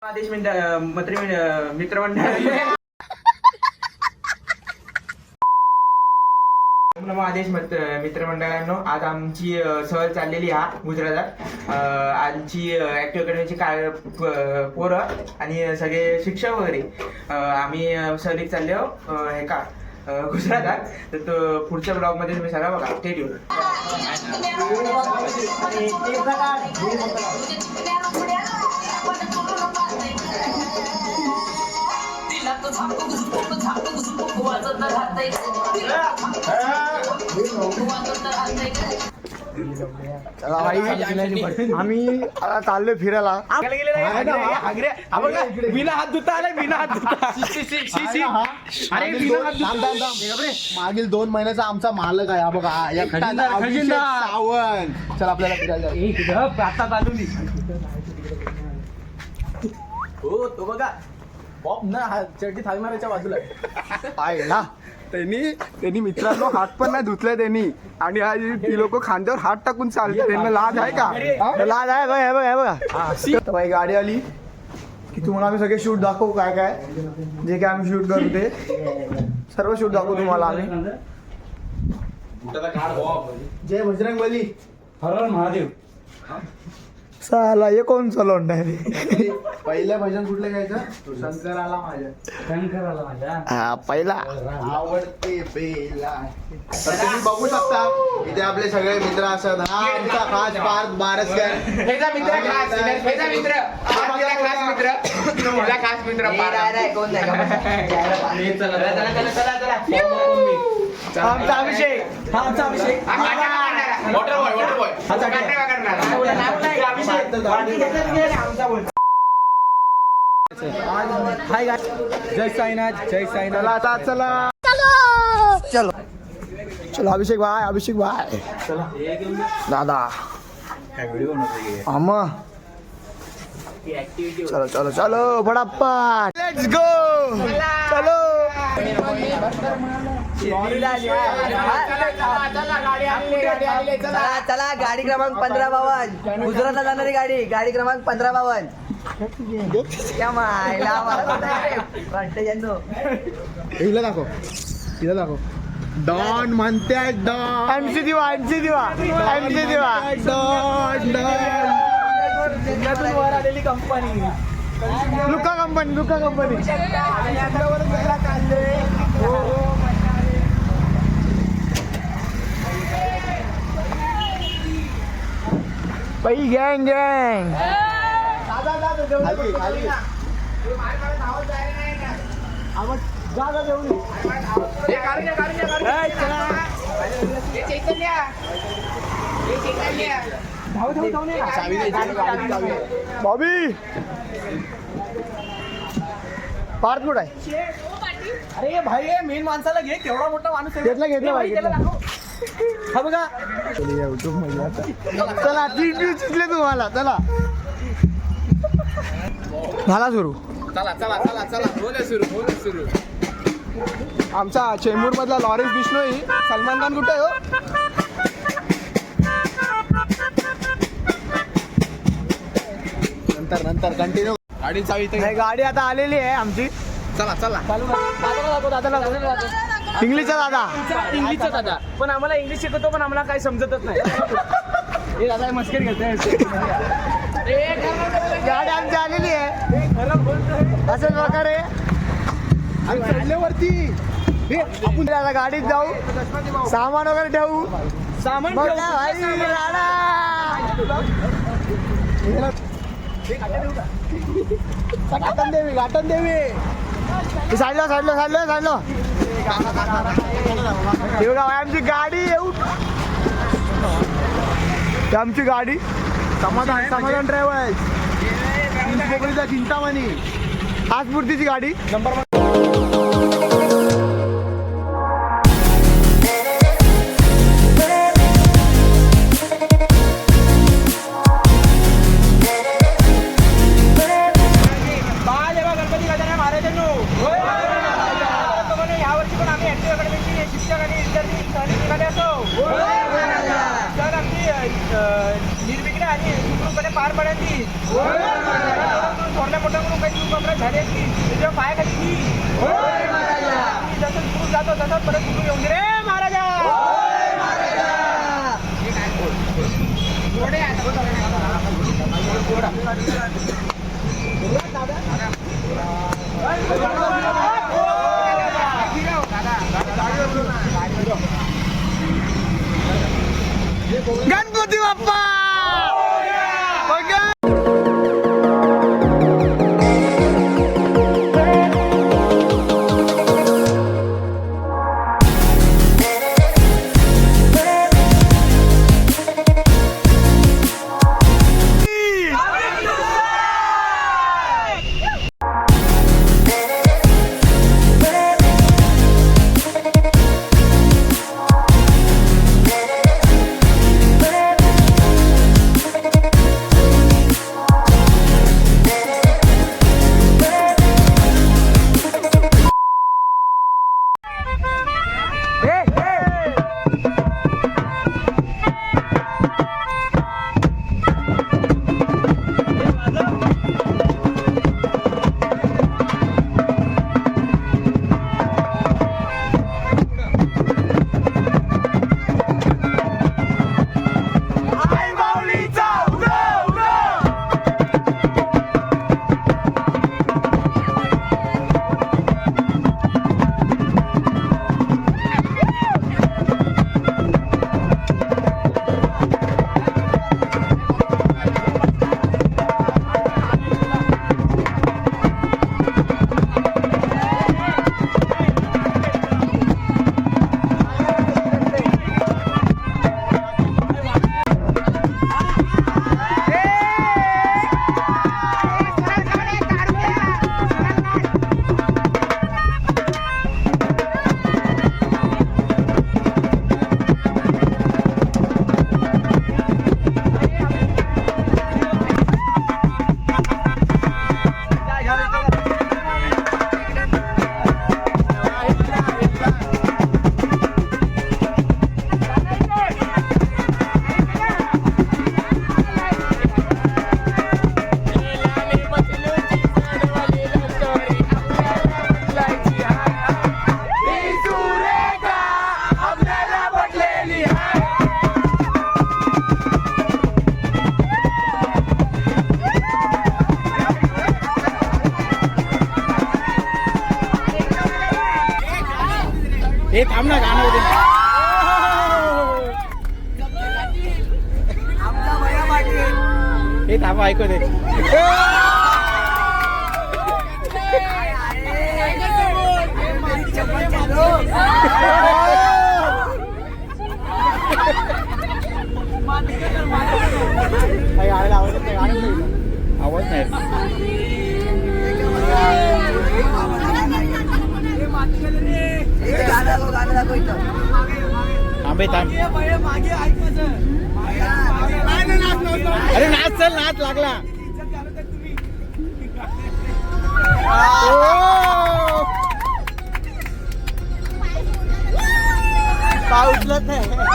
आदेश मित्रमंडळ आदेश मित्रमंडळांनो, आज आमची सहल चाललेली हा गुजरातात. आमची ऍक्टिव्ह अकॅडमीची काय पोरं आणि सगळे शिक्षक वगैरे आम्ही सहलीत चालले हे का गुजरातात. तर तो पुढच्या ब्लॉग मध्ये तुम्ही सगळा बघा. Stay tune. आम्ही चाललोय फिरायला. बिना हात धुता आलाय, बिना हात धुता. मागील 2 महिन्याचा आमचा मालक आहे हा बघा, अभिषेक सावंत. चल आपल्याला फिरायला आता चालू हो तो बघा बॉब ना चड्डी थालमाराच्या बाजूला आहे ना. त्यांनी मित्रांनो हात पण नाही धुतले त्यांनी, आणि आज ती लोक खांद्यावर हात टाकून चालतात. त्यांना लाज आहे का? लाज आहे बघा. हे बघा तर बाई गाडी आली की तुम्हाला आम्ही सगळे शूट दाखवू, काय काय जे काय आम्ही शूट करू ते सर्व शूट दाखवू तुम्हाला आम्ही. जय बजरंगबली, हर हर महादेव. साला हे कोण चालवणार नाही. पहिलं भजन कुठलं घ्यायचं? शंकराला माझ्या. हा पहिला आवडते बेला. तर तुम्ही बघू शकता इथे आपले सगळे मित्र असतात. हा आमचा खास पार्थ बारसकर. आमचा अभिषेक. जय साईनाथ. जय साईनाथ. चला चलो चलो. अभिषेक भाई दादा आम्हा चलो चलो चलो फटाफट लेट्स गो. चलो चला गाडी क्रमांक 1552 गुजरातला जाणारी गाडी क्रमांक 1552. हिला दाखव डॉन म्हणते डॉन. एमसी दिवा डॉन वर आलेली कंपनी लुका कंपनी पै गँग बॉबी पार्थ कुठं आहे? अरे भाई मेन माणसाला घे, केवढा मोठा माणूस आहे. घेतला भाई. हा बघा युट्यूब मध्ये आता चला 3 व्ह्यू सुचले तुम्हाला. चला झाला सुरू. सुरू. आमचा चेंबूर मधला लॉरेन्स बिश्नोई. सलमान खान कुठे आहे हो? नंतर कंटिन्यू. गाडी आता आलेली आहे आमची. चला इंग्लिशचा दादा. पण आम्हाला इंग्लिश शिकवतो, पण आम्हाला काही समजतच नाही. हे दादा मस्करी करते. गाडी आमची आलेली आहे अशाच प्रकारे. वरती आपण आता गाडीत जाऊ, सामान वगैरे ठेवू. घाटन देवी साडलो. आमची गाडी येऊ. आमची गाडी समाधान ट्रॅव्हल्स चिंतामणी आजपूर्तीची गाडी नंबर. निर्विघ्न आणि सुखरूपणे पार पडायची. थोड्या मोठ्या लोकांची उपक्रम झाली असती तुझ्या पायाखाली मी जसं तू जातो तसं परत तू येऊन रे महाराजा. गणपती बाप्पा. हे थांब ना गाणं होते हे थांब ऐकू दे. आवाज नाही थांबे थांब. अरे नाच चल नाच लागला. पाऊसलत नाही.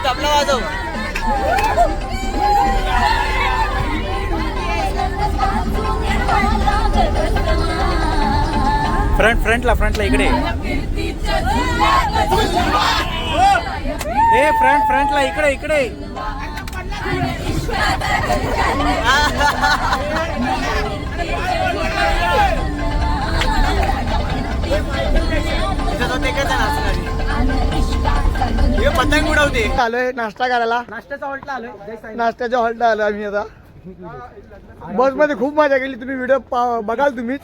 तबला वाजव. फ्रंटला इकडे ए फ्रंटला इकडे पतंग उडवते. आलोय नाश्ता करायला. नाश्त्याच्या हॉल्टला आलो आम्ही आता. बस मध्ये खूप मजा केली. तुम्ही व्हिडिओ बघाल तुम्हीच.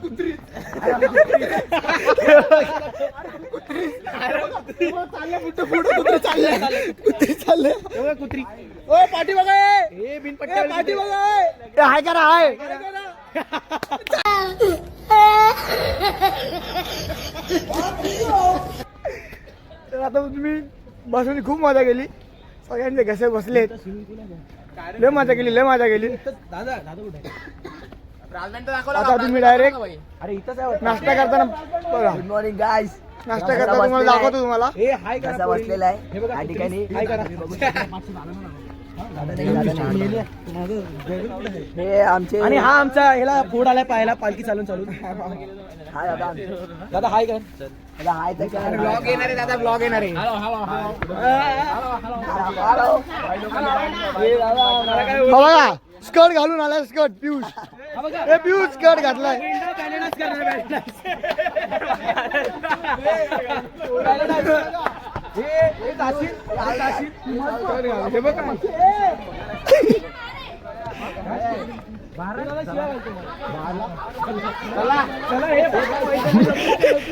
कुत्री पाठी बघा. पाठी बघा. हाय करा हाय. तर आता तुम्ही बसून खूप मजा केली. सगळ्यांचे घसे बसलेत. लय मजा केली. आता तुम्ही डायरेक्ट नाश्ता करताना बघा. Good morning guys. नाश्ता करताना तुम्हाला दाखवतो तुम्हाला. कसा बसलेला आहे या ठिकाणी. हे आमचे आणि हा आमचा ह्याला फोड आलाय पाहायला पालखी चालून हाय दादा. दादा हाय काय दादा हाय तर काय. ब्लॉग येणार आहे दादा. ब्लॉग येणार आहे. बघा स्कर्ट घालून आलाय. स्कर्ट पियुष. हे पियुष स्कर्ट घातलाय.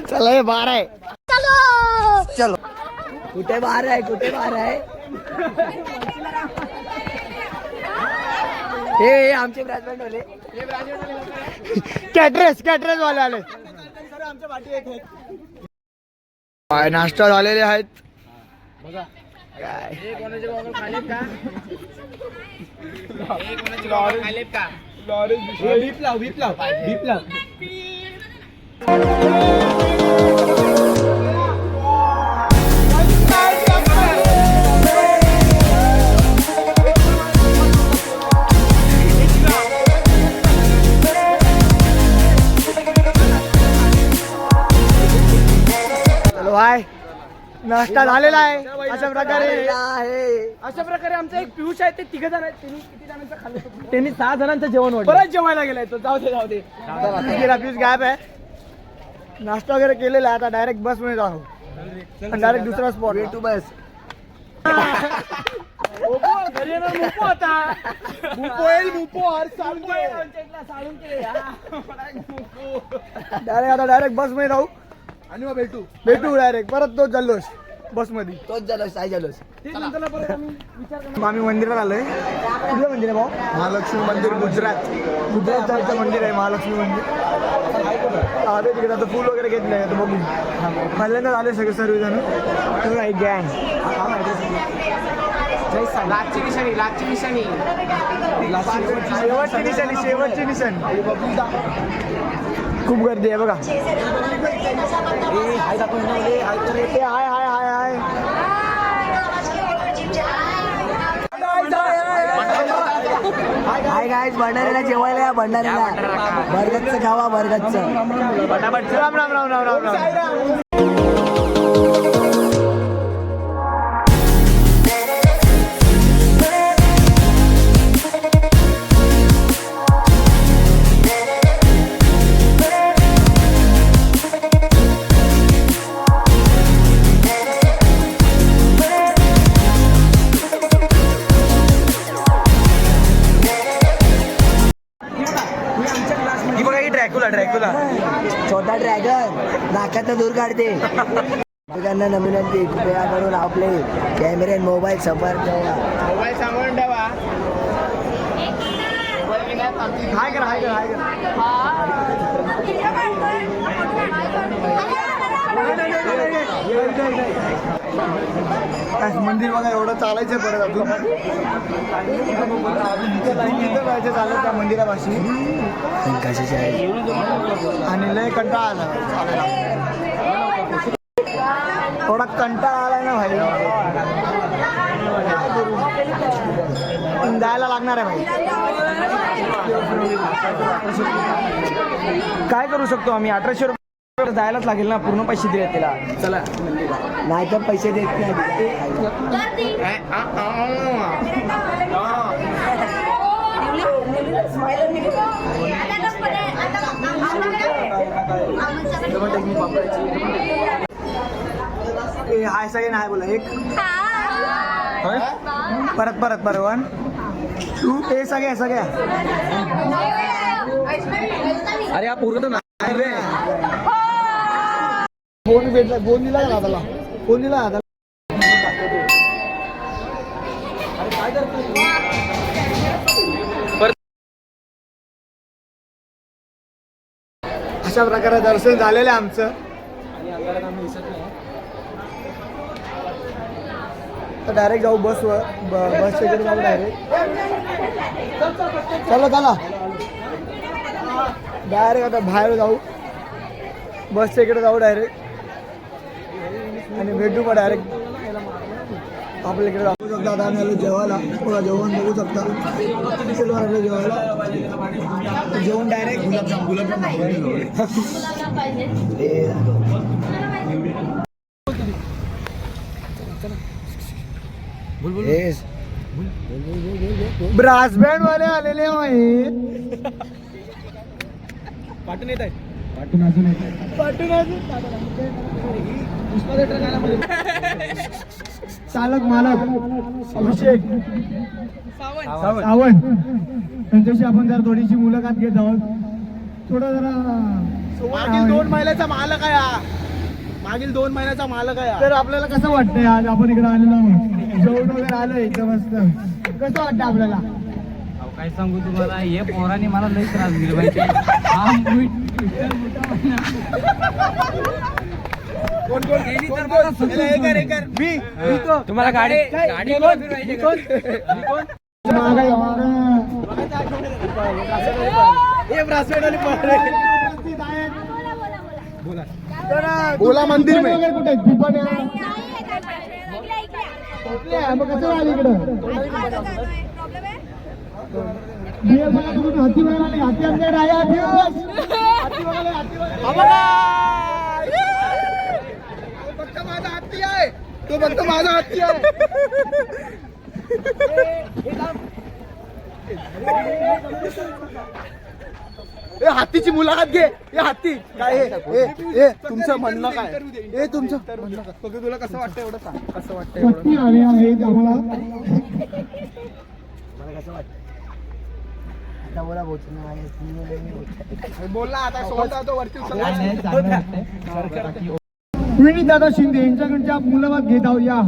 चला हे बार आहे. चलो कुठे बाहेर आहे. हे आमचे ब्रॅचमेंट होले. कॅटरेस वाले आले. नाश्ता झालेले आहेत. बाय. नाश्ता झालेला आहे. अशा प्रकारे आमचा एक पियुष आहे. ते 3 जण आहेत. त्यांनी किती जणांचं खाल्लं. त्यांनी 6 जणांचं जेवण वाढलं. परत जेवायला गेलाय तो. जाऊ दे. पियुष गायब आहे. नाश्ता वगैरे केलेला आहे. आता डायरेक्ट बस मध्ये जाऊ. डायरेक्ट दुसरा spot. Two bus. Direct bus मध्ये जाऊ आणि भेटू डायरेक्ट. परत तोच जल्लोष बस मध्ये. तोच जलोस. आम्ही मंदिरात आलोय. कुठलं मंदिर आहे भाऊ. महालक्ष्मी मंदिर. गुजरातचं मंदिर आहे महालक्ष्मी मंदिर. आले तिकडे आता फुल वगैरे घेतलंय. आता बघू. पहिल्यांदाच आले सगळे सर्वजण. गँग शेवटची निशाणी. खूप गर्दी आहे बघा. Hi guys. भंडाऱ्याला जेवायला या. भंडाऱ्याला बर्गरचं खावा. बर्गरचं. राम राम राम राम राम राम. ड्रॅक्युला. छोटा ड्रॅगन नाकात दूर काढते. सगळ्यांना नमुन्यांची कृपया करून आपले कॅमेरे मोबाईल सांभाळून ठेवा. हाय करा. मंदिर बघा. एवढं चालायचं परत अजून. चालत त्या मंदिरापाशी. आणि लय कंटाळा आला चालायला. थोडा कंटाळा आलाय ना भाई. जायला लागणार आहे भाई. काय करू शकतो आम्ही? 1800 रुपये जायलाच लागेल ना, पूर्ण पैसे दिले तिला. चला नाही तर पैसे देत नाही. हाय सगळे नाही बोला. एक परत परत परत 1 2 हे सगळ्या. अरे हा पूर्ण तर नाही रे. फोन भेटला, फोन दिला दादाला, फोन दिला दादा. अशा प्रकारे दर्शन झालेलं आहे आमचं. तर डायरेक्ट जाऊ बसवर. बस तिकडे जाऊ डायरेक्ट. चला डायरेक्ट आता बाहेर जाऊ, बसच्या इकडे जाऊ डायरेक्ट आणि भेटू मग डायरेक्ट आपल्या इकडे जाऊ शकता. आता आम्ही आलो जेवायला. बघा जेवण बघू शकता. जेवायला जेवण डायरेक्ट ब्रास बँड वाले आलेले आहेत. पाठून येत आहे. चालक मालक अभिषेक सावंत त्यांच्याशी आपण जरा थोडीशी मुलाखत घेत आहोत. थोडं जरा मागील 2 महिन्याचा मालक आहे हा. मागील 2 महिन्याचा मालक आहे हा. तर आपल्याला कसं वाटतंय आज आपण इकडे आलेलो आहोत? जेवण वगैरे आलं एकदम मस्त. कसं वाटतं आपल्याला? काय सांगू तुम्हाला, हे पोराने मला लई त्रास दिला पाहिजे. तुम्हाला गाडी बोला मंदिर में कुठे मग कसं आलं इकडं? हाती बघायला हाती आमच्याकडे आहे. हाती बघायला फक्त माझा हत्ती आहे तो, फक्त माझा हत्ती आहे. ए हातीची मुलाखत घे. ए हाती काय ए तुमचं म्हणणं काय? ए तुमचं म्हणणं काय? फक्त तुला कसं वाटतं एवढं सांग. कसं वाटतं शक्ती आले आहेत आम्हाला. बोल ना आता. सोबत तो वरती विनीत दादा शिंदे यांच्याकडच्या मुलाखत घेत आहोत. या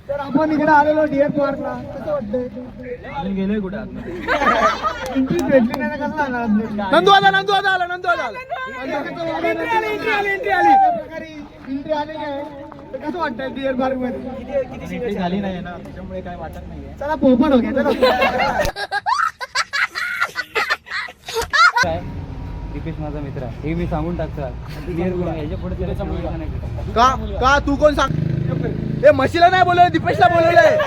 तर आपण इकडे आलेलो डिअर पार्कला. कसं वाटतंय? गेलोय कुठे? एंट्री भेटली नाही तर कसं जाणार? नंदू आला. एंट्री आली काय? तर कसं वाटतंय डिअर पार्क मध्ये? झाली नाही ना, त्याच्यामुळे काय वाटत नाहीये. चला पोपट हो गया. चला काय दीपेश माझा मित्र आहे, हे मी सांगून टाकतो. याच्या पुढे त्याचा मुलगा नाही. का तू कोण सांग? ए म्हशीला नाही बोलवलं, दीपेशला बोलवलंय.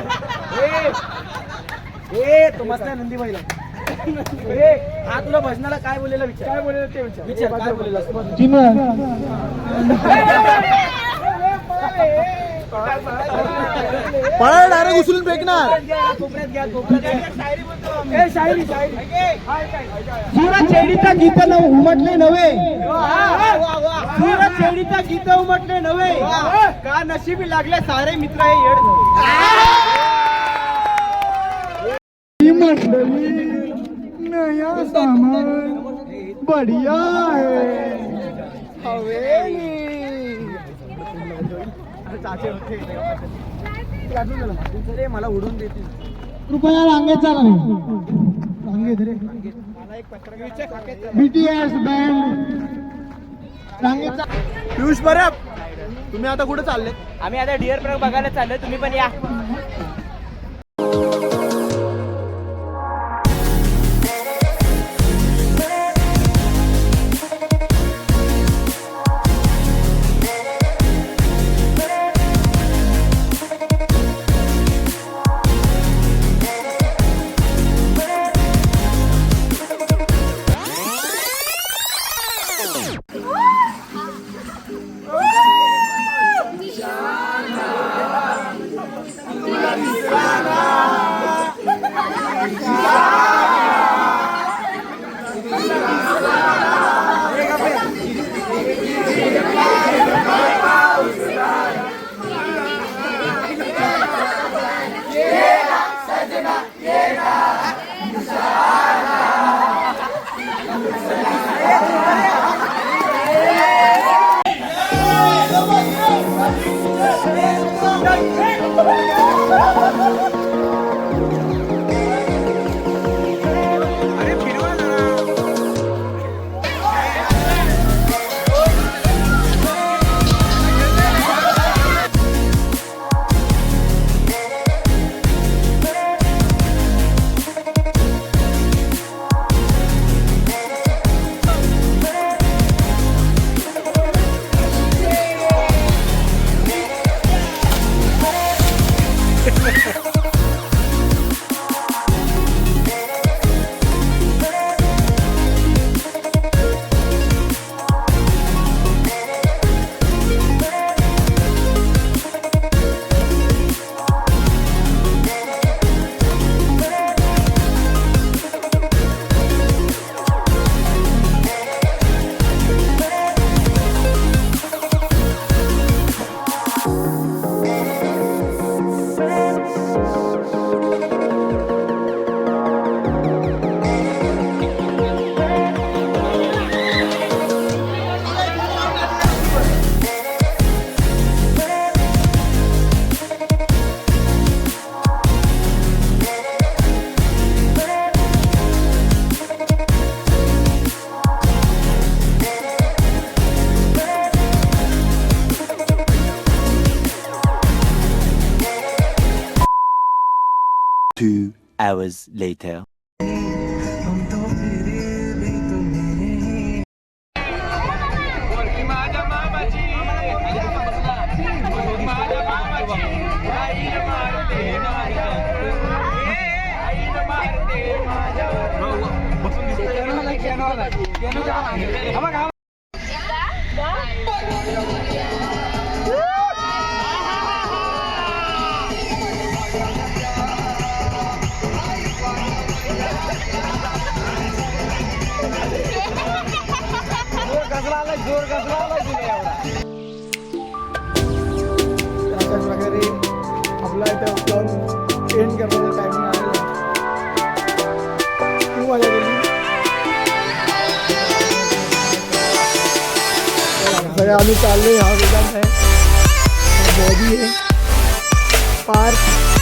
तो मस्त आहे नंदी बैल. हा तुला भजनाला काय बोललेला विचार. काय बोलले ते विचार. विचार काय बोललेला. पळा डायरेक्ट उचलून फेकणार. सूरज चेडीचा गीत उमटले नव्हे. सूरज शेडीचा गीत उमटले नव्हे. का नशिबी लागले सारे मित्र हे येड. मंडळी नया सामान बढिया है. मला उडून देतील. कृपया रांगेत चाला नाही. रांगेत रे. बीटीएस बँड रांगेत. पियुष परब, तुम्ही आता कुठे चालले? आम्ही आता डिअर पार्क बघायला चाललोय. तुम्ही पण या. 2 hours later. अशा प्रकारे आपला इथं ब्लॉग एंड करण्याचा टायमिंग आलेला आहे. खूप मजा केली. सगळे आम्ही चाललोय. हा वेदांत आहे, हा बॉडी आहे, पार्थ